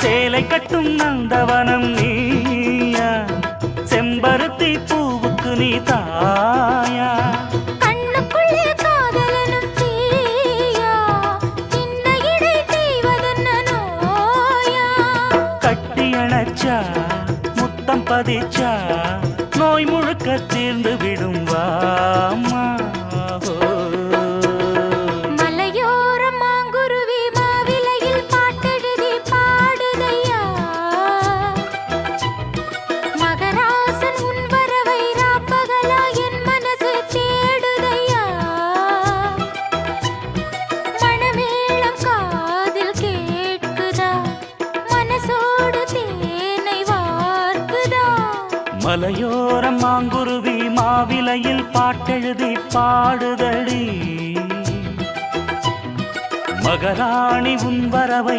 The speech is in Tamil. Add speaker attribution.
Speaker 1: சேலை கட்டும் நந்தவனம் நீயா, செம்பருத்தி பூவுக்கு நீ தாயா.
Speaker 2: கண்ணுக்குள்ளே காதலனும் தீயா, சின்ன இடை செய்வதென்ன நோயா.
Speaker 1: கட்டி அணைச்சா முத்தம் பதிச்சா நோய் முழுக்க தீர்ந்து விடும் வாமா.
Speaker 2: மலையோரம் மாங்குருவி மாவிலையில் பாட்டெழுதி பாடுதையா, மகராசன் உன் வரவை ராப்பகலா என் மனசு தேடுதையா. மணமேளம் காதில் கேட்குதா, மனசோடு தேனை வார்க்குதா.
Speaker 1: மலையோரம் மாங்குருவி மாவிலையில் பாட்டெழுதி பாடுதடி, மகராணி உன் வரவை